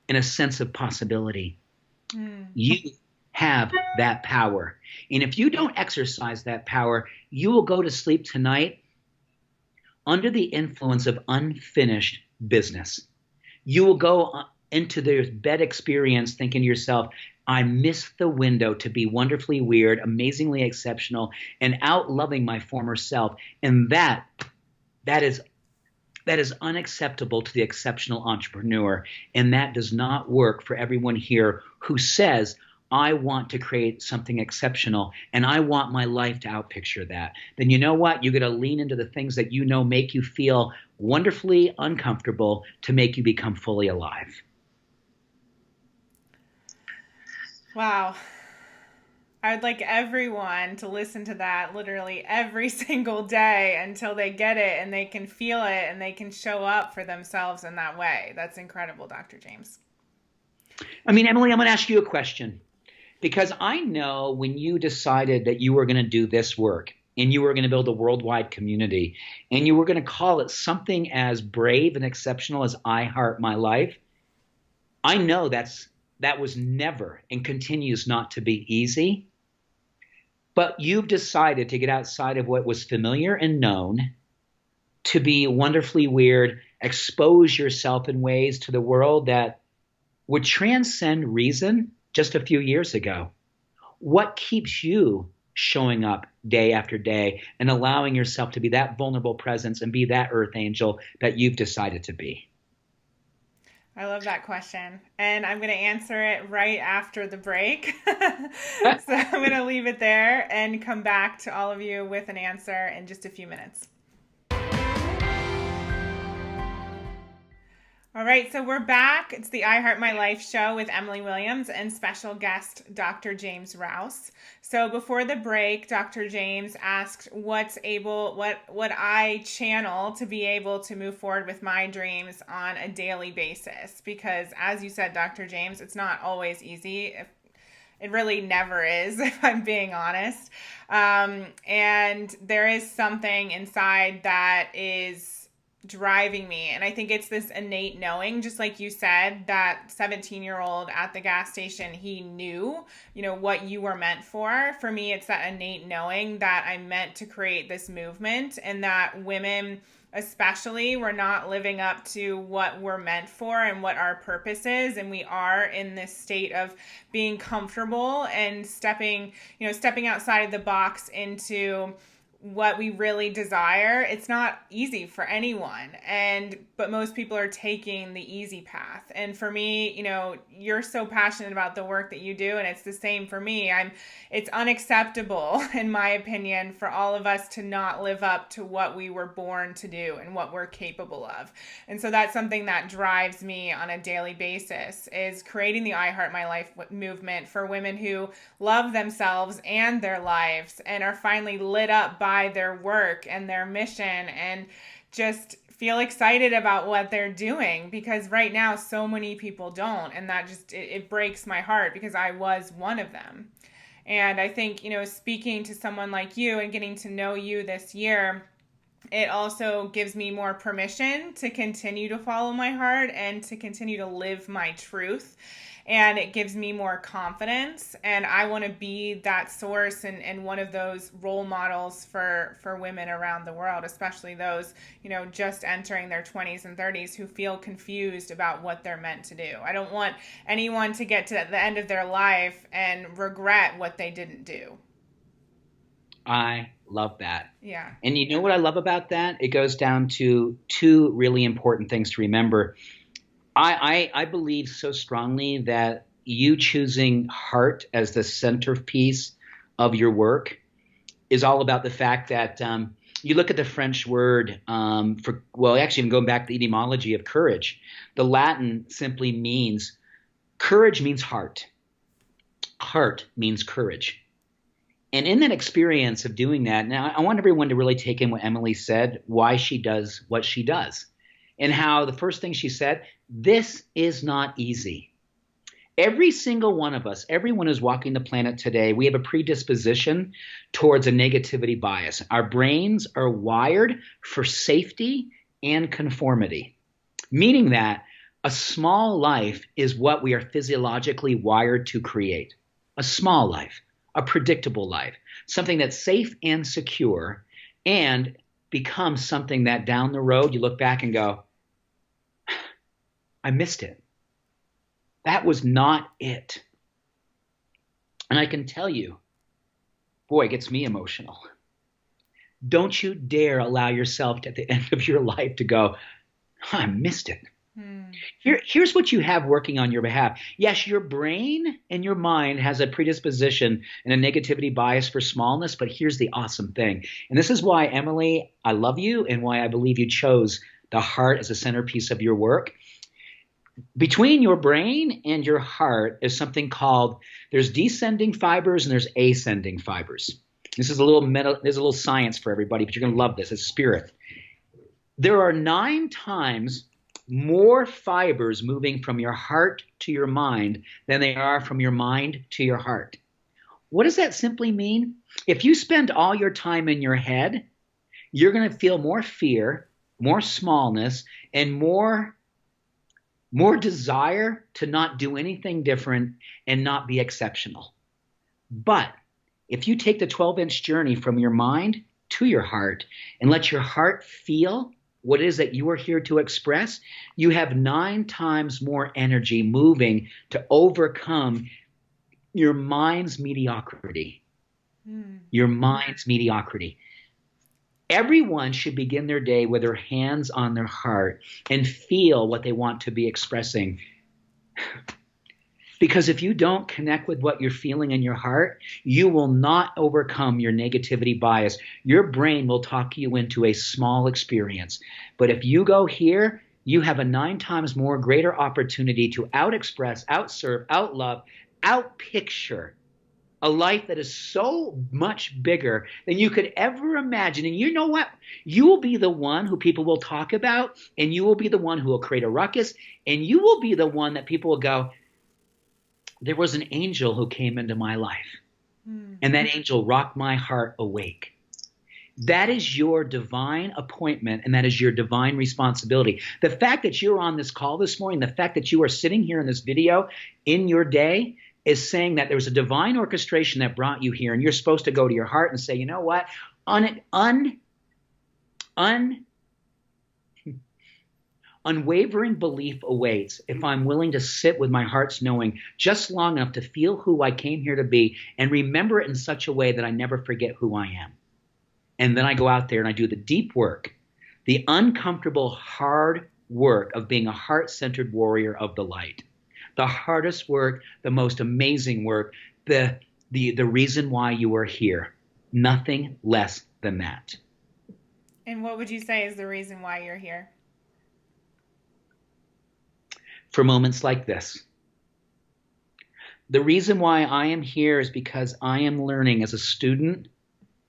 and a sense of possibility. You have that power. And if you don't exercise that power, you will go to sleep tonight under the influence of unfinished business. You will go into the bed experience thinking to yourself, I missed the window to be wonderfully weird, amazingly exceptional, and out loving my former self. And that is unacceptable to the exceptional entrepreneur. And that does not work for everyone here who says, I want to create something exceptional and I want my life to outpicture that. Then you know what? You got to lean into the things that you know make you feel wonderfully uncomfortable to make you become fully alive. Wow. I would like everyone to listen to that literally every single day until they get it and they can feel it and they can show up for themselves in that way. That's incredible, Dr. James. I mean, Emily, I'm going to ask you a question because I know when you decided that you were going to do this work and you were going to build a worldwide community and you were going to call it something as brave and exceptional as I Heart My Life, I know that was never and continues not to be easy. But you've decided to get outside of what was familiar and known, to be wonderfully weird, expose yourself in ways to the world that would transcend reason just a few years ago. What keeps you showing up day after day and allowing yourself to be that vulnerable presence and be that earth angel that you've decided to be? I love that question. And I'm going to answer it right after the break. So I'm going to leave it there and come back to all of you with an answer in just a few minutes. All right, so we're back. It's the I Heart My Life show with Emily Williams and special guest Dr. James Rouse. So before the break, Dr. James asked what I channel to be able to move forward with my dreams on a daily basis. Because as you said, Dr. James, it's not always easy. It really never is, if I'm being honest. And there is something inside that is driving me. And I think it's this innate knowing, just like you said, that 17-year-old at the gas station, he knew, what you were meant for. For me, it's that innate knowing that I'm meant to create this movement, and that women especially, we're not living up to what we're meant for and what our purpose is. And we are in this state of being comfortable and stepping outside of the box into what we really desire. It's not easy for anyone, but most people are taking the easy path. And for me, you're so passionate about the work that you do, and it's the same for me. It's unacceptable, in my opinion, for all of us to not live up to what we were born to do and what we're capable of. And so that's something that drives me on a daily basis, is creating the I Heart My Life movement for women who love themselves and their lives and are finally lit up by their work and their mission, and just feel excited about what they're doing, because right now so many people don't, and that just it breaks my heart, because I was one of them. And I think, speaking to someone like you and getting to know you this year, it also gives me more permission to continue to follow my heart and to continue to live my truth. And it gives me more confidence. And I want to be that source and one of those role models for women around the world, especially those, just entering their 20s and 30s who feel confused about what they're meant to do. I don't want anyone to get to the end of their life and regret what they didn't do. I love that. Yeah. And you know what I love about that? It goes down to two really important things to remember. I believe so strongly that you choosing heart as the centerpiece of your work is all about the fact that you look at the French word actually going back to the etymology of courage. The Latin simply means, courage means heart. Heart means courage. And in that experience of doing that, now I want everyone to really take in what Emily said, why she does what she does, and how the first thing she said, this is not easy. Every single one of us, everyone who's walking the planet today, we have a predisposition towards a negativity bias. Our brains are wired for safety and conformity, meaning that a small life is what we are physiologically wired to create. A small life, a predictable life, something that's safe and secure, and becomes something that down the road you look back and go, I missed it. That was not it. And I can tell you, boy, it gets me emotional. Don't you dare allow yourself at the end of your life to go, I missed it. Here's what you have working on your behalf. Yes, your brain and your mind has a predisposition and a negativity bias for smallness, but here's the awesome thing. And this is why, Emily, I love you, and why I believe you chose the heart as a centerpiece of your work. Between your brain and your heart is something called, there's descending fibers and there's ascending fibers. This is there's a little science for everybody, but you're going to love this. It's spirit. There are 9 times more fibers moving from your heart to your mind than they are from your mind to your heart. What does that simply mean? If you spend all your time in your head, you're going to feel more fear, more smallness, and more desire to not do anything different and not be exceptional. But if you take the 12-inch journey from your mind to your heart and let your heart feel what it is that you are here to express, you have 9 times more energy moving to overcome your mind's mediocrity. Your mind's mediocrity. Everyone should begin their day with their hands on their heart and feel what they want to be expressing. Because if you don't connect with what you're feeling in your heart, you will not overcome your negativity bias. Your brain will talk you into a small experience. But if you go here, you have a 9 times more greater opportunity to out-express, out-serve, out-love, out-picture a life that is so much bigger than you could ever imagine. And you know what? You will be the one who people will talk about, and you will be the one who will create a ruckus, and you will be the one that people will go, there was an angel who came into my life, and that angel rocked my heart awake. That is your divine appointment, and that is your divine responsibility. The fact that you're on this call this morning, the fact that you are sitting here in this video in your day is saying that there was a divine orchestration that brought you here, and you're supposed to go to your heart and say, you know what? Unwavering belief awaits if I'm willing to sit with my heart's knowing just long enough to feel who I came here to be and remember it in such a way that I never forget who I am. And then I go out there and I do the deep work, the uncomfortable, hard work of being a heart-centered warrior of the light. The hardest work, the most amazing work, the reason why you are here. Nothing less than that. And what would you say is the reason why you're here? For moments like this. The reason why I am here is because I am learning as a student,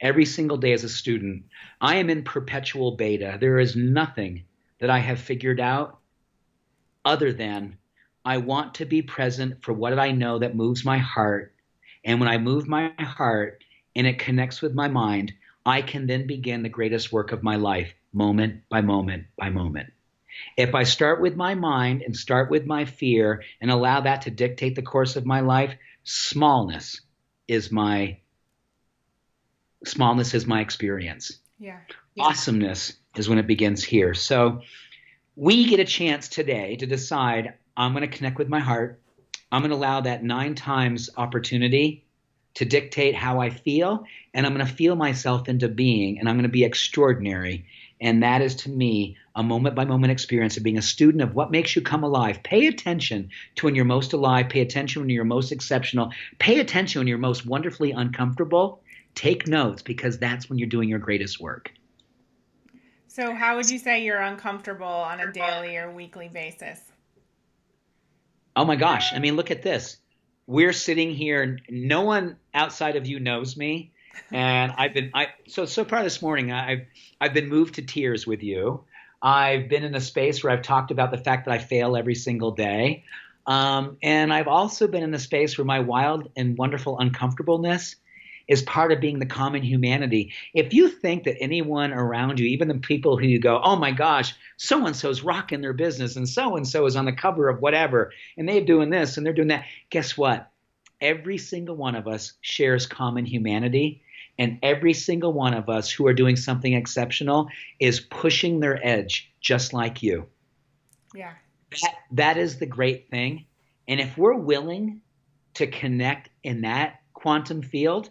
every single day as a student. I am in perpetual beta. There is nothing that I have figured out other than I want to be present for what I know that moves my heart. And when I move my heart and it connects with my mind, I can then begin the greatest work of my life, moment by moment by moment. If I start with my mind and start with my fear and allow that to dictate the course of my life, smallness is my experience. Yeah. Awesomeness is when it begins here. So we get a chance today to decide, I'm going to connect with my heart. I'm going to allow that 9 times opportunity to dictate how I feel, and I'm going to feel myself into being, and I'm going to be extraordinary. And that is, to me, a moment-by-moment experience of being a student of what makes you come alive. Pay attention to when you're most alive. Pay attention when you're most exceptional. Pay attention when you're most wonderfully uncomfortable. Take notes, because that's when you're doing your greatest work. So how would you say you're uncomfortable on a daily or weekly basis? Oh, my gosh. I mean, look at this. We're sitting here. No one outside of you knows me. And so far this morning, I've been moved to tears with you. I've been in a space where I've talked about the fact that I fail every single day. And I've also been in a space where my wild and wonderful uncomfortableness is part of being the common humanity. If you think that anyone around you, even the people who you go, oh my gosh, so-and-so's rocking their business and so-and-so is on the cover of whatever, and they're doing this and they're doing that. Guess what? Every single one of us shares common humanity. And every single one of us who are doing something exceptional is pushing their edge just like you. Yeah. That is the great thing. And if we're willing to connect in that quantum field,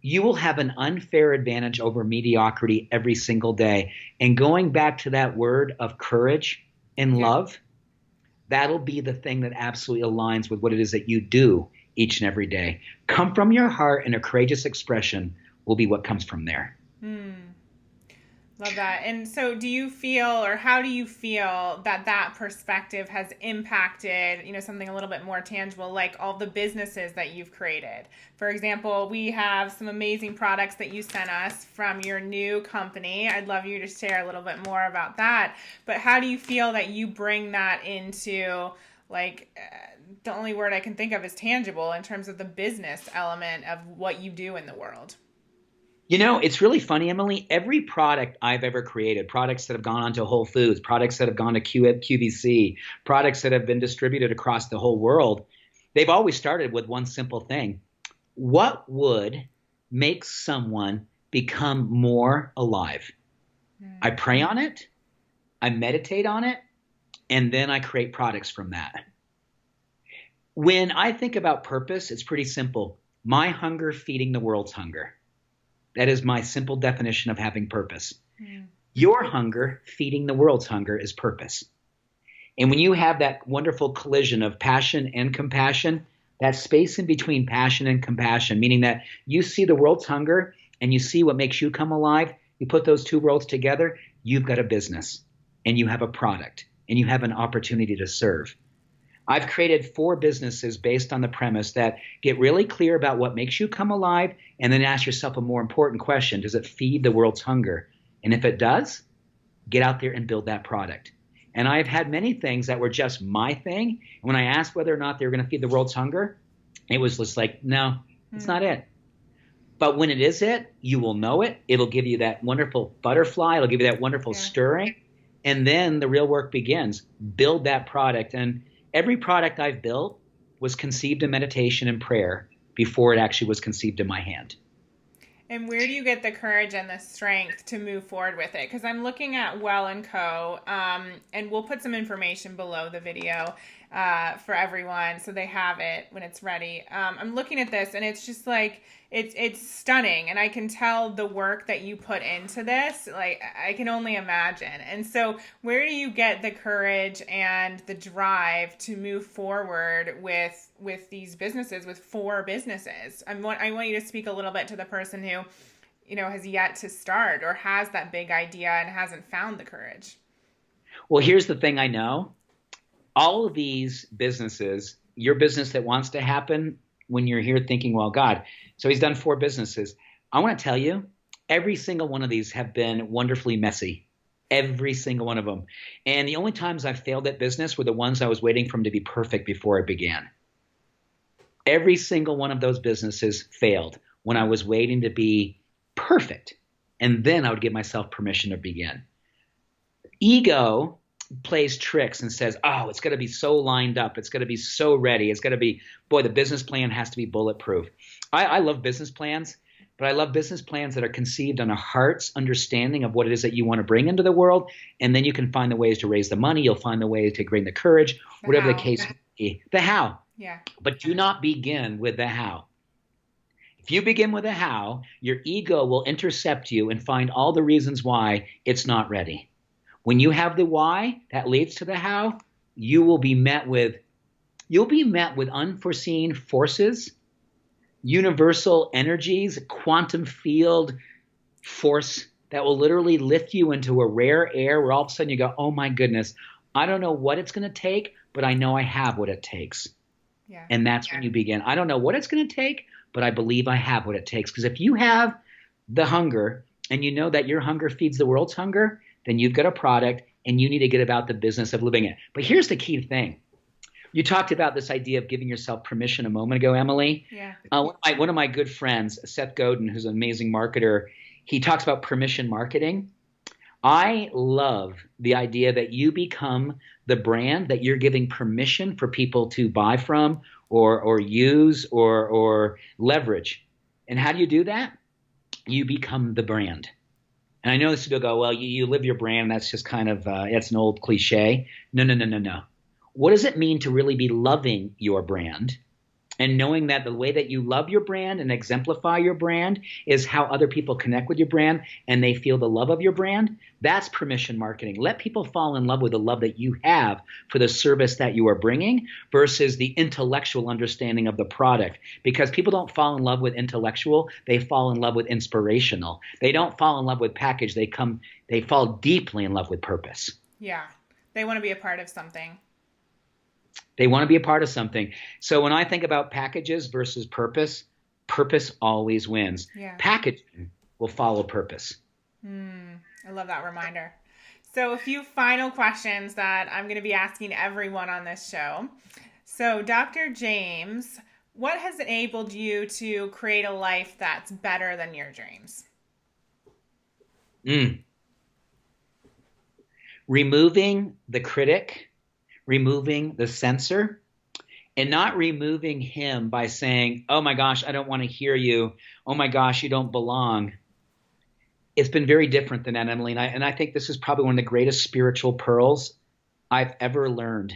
you will have an unfair advantage over mediocrity every single day. And going back to that word of courage and love, that'll be the thing that absolutely aligns with what it is that you do each and every day. Come from your heart, and a courageous expression will be what comes from there. Love that. And so do you feel, or how do you feel that perspective has impacted, something a little bit more tangible, like all the businesses that you've created? For example, we have some amazing products that you sent us from your new company. I'd love you to share a little bit more about that. But how do you feel that you bring that into, the only word I can think of is tangible in terms of the business element of what you do in the world? It's really funny, Emily. Every product I've ever created, products that have gone onto Whole Foods, products that have gone to QVC, products that have been distributed across the whole world, they've always started with one simple thing. What would make someone become more alive? I pray on it, I meditate on it, and then I create products from that. When I think about purpose, it's pretty simple. My hunger feeding the world's hunger. That is my simple definition of having purpose. Your hunger feeding the world's hunger is purpose. And when you have that wonderful collision of passion and compassion, that space in between passion and compassion, meaning that you see the world's hunger and you see what makes you come alive, you put those two worlds together, you've got a business and you have a product and you have an opportunity to serve. I've created 4 businesses based on the premise that get really clear about what makes you come alive, and then ask yourself a more important question. Does it feed the world's hunger? And if it does, get out there and build that product. And I've had many things that were just my thing. And when I asked whether or not they were going to feed the world's hunger, it was just like, no, it's not it. But when it is it, you will know it. It'll give you that wonderful butterfly. It'll give you that wonderful stirring. And then the real work begins. Build that product. And every product I've built was conceived in meditation and prayer before it actually was conceived in my hand. And where do you get the courage and the strength to move forward with it? Because I'm looking at Well & Co. And we'll put some information below the video for everyone so they have it when it's ready. I'm looking at this and it's just like, it's stunning. And I can tell the work that you put into this, like I can only imagine. And so where do you get the courage and the drive to move forward with these businesses, with 4 businesses? I want you to speak a little bit to the person who, has yet to start or has that big idea and hasn't found the courage. Well, here's the thing I know. All of these businesses, your business that wants to happen, when you're here thinking, well, God, so he's done 4 businesses. I want to tell you, every single one of these have been wonderfully messy. Every single one of them. And the only times I've failed at business were the ones I was waiting for them to be perfect before it began. Every single one of those businesses failed when I was waiting to be perfect. And then I would give myself permission to begin. Ego plays tricks and says, oh, it's going to be so lined up. It's going to be so ready. It's going to be, boy, the business plan has to be bulletproof. I love business plans, but I love business plans that are conceived on a heart's understanding of what it is that you want to bring into the world. And then you can find the ways to raise the money. You'll find the ways to bring the courage, whatever the case may be. The how. Yeah. But do not begin with the how. If you begin with the how, your ego will intercept you and find all the reasons why it's not ready. When you have the why that leads to the how, you'll be met with unforeseen forces, universal energies, quantum field force that will literally lift you into a rare air where all of a sudden you go, oh my goodness, I don't know what it's going to take, but I know I have what it takes. Yeah. And that's when you begin. I don't know what it's going to take, but I believe I have what it takes. Because if you have the hunger and you know that your hunger feeds the world's hunger, then you've got a product and you need to get about the business of living it. But here's the key thing. You talked about this idea of giving yourself permission a moment ago, Emily. Yeah. One of my good friends, Seth Godin, who's an amazing marketer, he talks about permission marketing. I love the idea that you become the brand that you're giving permission for people to buy from or use or leverage. And how do you do that? You become the brand. And I know this will go, well, you live your brand. That's just kind of, it's an old cliche. No. What does it mean to really be loving your brand and knowing that the way that you love your brand and exemplify your brand is how other people connect with your brand and they feel the love of your brand? That's permission marketing. Let people fall in love with the love that you have for the service that you are bringing versus the intellectual understanding of the product. Because people don't fall in love with intellectual, they fall in love with inspirational. They don't fall in love with package, they fall deeply in love with purpose. Yeah. They want to be a part of something. They want to be a part of something. So when I think about packages versus purpose, purpose always wins. Yeah. Packaging will follow purpose. I love that reminder. So a few final questions that I'm going to be asking everyone on this show. So Dr. James, what has enabled you to create a life that's better than your dreams? Removing the critic, removing the censor, and not removing him by saying, oh my gosh, I don't want to hear you. Oh my gosh, you don't belong. It's been very different than that, Emily. And I think this is probably one of the greatest spiritual pearls I've ever learned.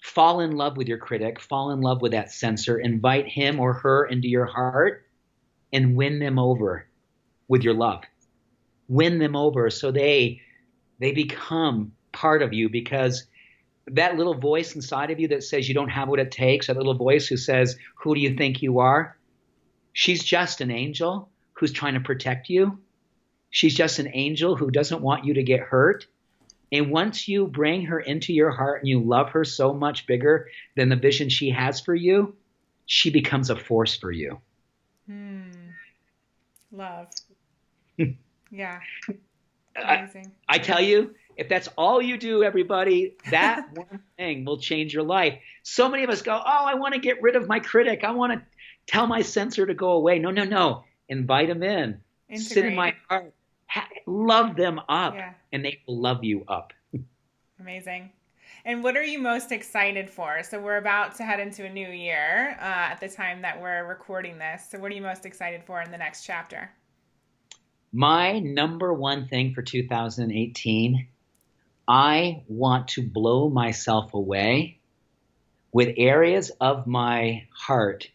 Fall in love with your critic, fall in love with that censor, invite him or her into your heart and win them over with your love. Win them over so they become part of you, because that little voice inside of you that says you don't have what it takes, that little voice who says, who do you think you are? She's just an angel who's trying to protect you. She's just an angel who doesn't want you to get hurt. And once you bring her into your heart and you love her so much bigger than the vision she has for you, she becomes a force for you. Love. Yeah. Amazing. I tell you, if that's all you do, everybody, that one thing will change your life. So many of us go, oh, I want to get rid of my critic. I want to tell my censor to go away. No, no, no. Invite them in. Sit in Integrate. my heart. Love them up, Yeah. and they will love you up. Amazing. And what are you most excited for? So we're about to head into a new year at the time that we're recording this. So what are you most excited for in the next chapter? My number one thing for 2018, I want to blow myself away with areas of my heart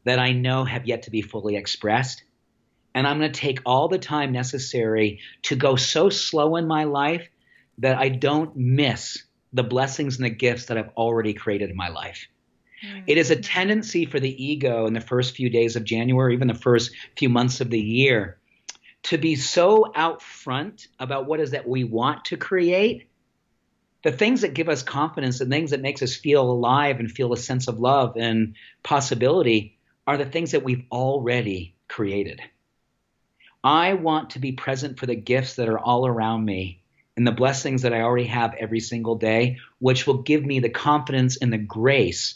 that I know have yet to be fully expressed. And I'm going to take all the time necessary to go so slow in my life that I don't miss the blessings and the gifts that I've already created in my life. It is a tendency for the ego in the first few days of January, even the first few months of the year, to be so out front about what is that we want to create. The things that give us confidence and things that makes us feel alive and feel a sense of love and possibility are the things that we've already created. I want to be present for the gifts that are all around me and the blessings that I already have every single day, which will give me the confidence and the grace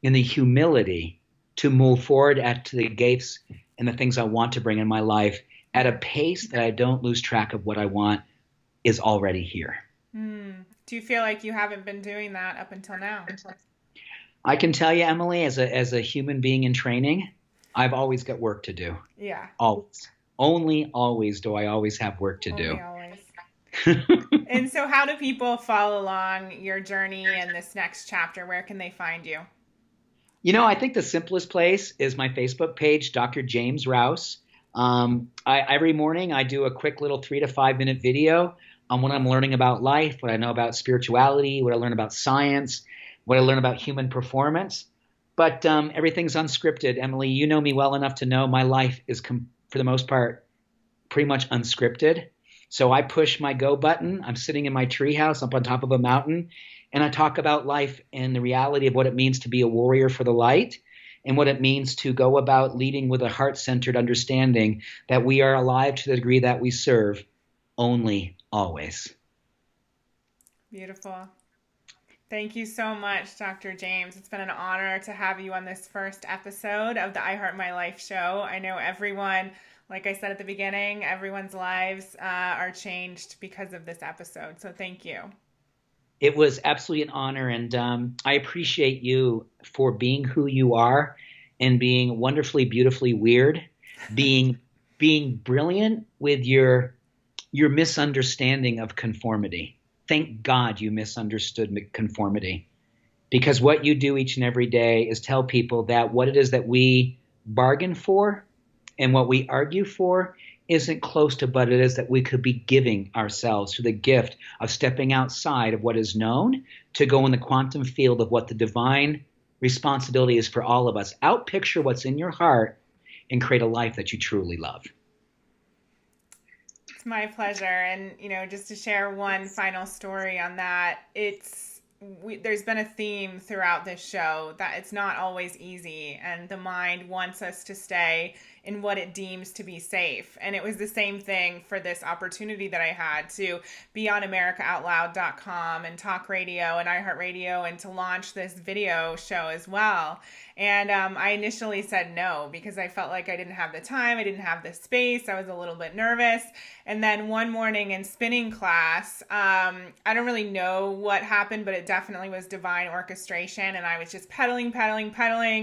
and the humility to move forward to the gifts and the things I want to bring in my life at a pace that I don't lose track of what I want is already here. Do you feel like you haven't been doing that up until now? I can tell you, Emily, as a human being in training, I've always got work to do. Yeah. Always. Only always do I always have work to do. Only always. And so how do people follow along your journey in this next chapter? Where can they find you? You know, I think the simplest place is my Facebook page, Dr. James Rouse. Every morning I do a quick little 3 to 5 minute video on what I'm learning about life, what I know about spirituality, what I learn about science, what I learn about human performance. But everything's unscripted. Emily, you know me well enough to know my life is, for the most part, pretty much unscripted. So I push my go button. I'm sitting in my treehouse up on top of a mountain, and I talk about life and the reality of what it means to be a warrior for the light and what it means to go about leading with a heart-centered understanding that we are alive to the degree that we serve, only always. Beautiful. Thank you so much, Dr. James. It's been an honor to have you on this first episode of the I Heart My Life show. I know everyone, like I said at the beginning, everyone's lives are changed because of this episode. So thank you. It was absolutely an honor, and I appreciate you for being who you are and being wonderfully, beautifully weird, being brilliant with your misunderstanding of conformity. Thank God you misunderstood conformity, because what you do each and every day is tell people that what it is that we bargain for and what we argue for isn't close to what it is that we could be giving ourselves to the gift of stepping outside of what is known to go in the quantum field of what the divine responsibility is for all of us. Outpicture what's in your heart and create a life that you truly love. It's my pleasure. And, just to share one final story on that, there's been a theme throughout this show that it's not always easy, and the mind wants us to stay in what it deems to be safe. And it was the same thing for this opportunity that I had to be on AmericaOutloud.com and talk radio and iHeartRadio and to launch this video show as well. And I initially said no because I felt like I didn't have the time, I didn't have the space, I was a little bit nervous. And then one morning in spinning class, I don't really know what happened, but it definitely was divine orchestration. And I was just pedaling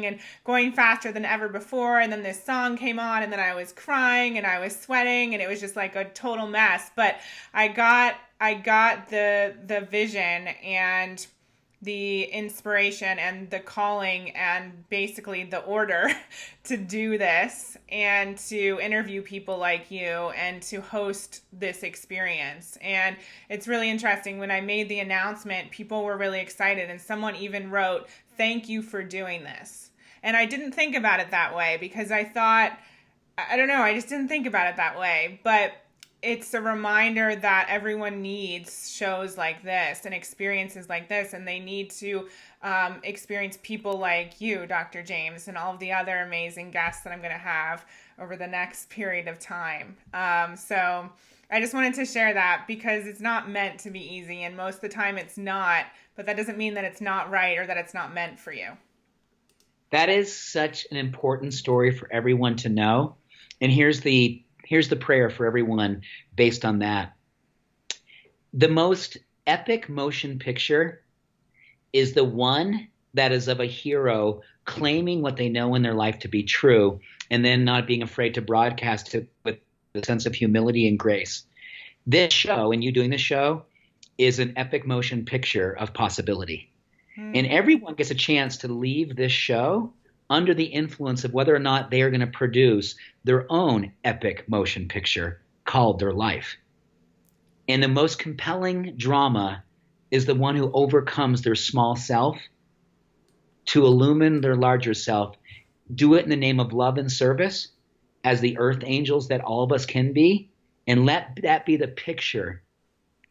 and going faster than ever before. And then this song came on, and then I was crying and I was sweating, and it was just like a total mess. But I got the vision and the inspiration and the calling and basically the order to do this and to interview people like you and to host this experience. And it's really interesting. When I made the announcement, people were really excited, and someone even wrote, "Thank you for doing this." And I didn't think about it that way because I thought, I don't know, I just didn't think about it that way. But it's a reminder that everyone needs shows like this and experiences like this, and they need to experience people like you, Dr. James, and all of the other amazing guests that I'm going to have over the next period of time. So I just wanted to share that because it's not meant to be easy, and most of the time it's not, but that doesn't mean that it's not right or that it's not meant for you. That is such an important story for everyone to know. And here's the prayer for everyone based on that. The most epic motion picture is the one that is of a hero claiming what they know in their life to be true and then not being afraid to broadcast it with a sense of humility and grace. This show, and you doing this show, is an epic motion picture of possibility. And everyone gets a chance to leave this show under the influence of whether or not they are going to produce their own epic motion picture called their life. And the most compelling drama is the one who overcomes their small self to illumine their larger self, do it in the name of love and service as the earth angels that all of us can be, and let that be the picture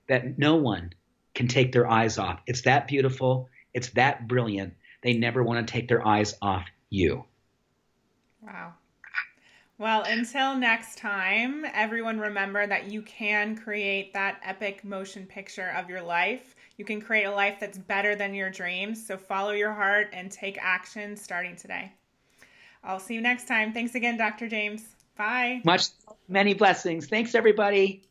that no one can take their eyes off. It's that beautiful. It's that brilliant. They never want to take their eyes off you. Wow. Well, until next time, everyone remember that you can create that epic motion picture of your life. You can create a life that's better than your dreams. So follow your heart and take action starting today. I'll see you next time. Thanks again, Dr. James. Bye. Many blessings. Thanks, everybody.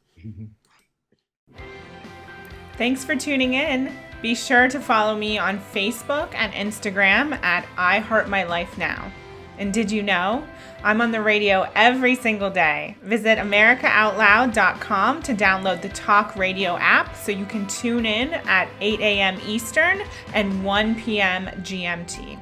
Thanks for tuning in. Be sure to follow me on Facebook and Instagram at I Heart My Life Now. And did you know I'm on the radio every single day? Visit americaoutloud.com to download the Talk Radio app so you can tune in at 8 a.m. Eastern and 1 p.m. GMT.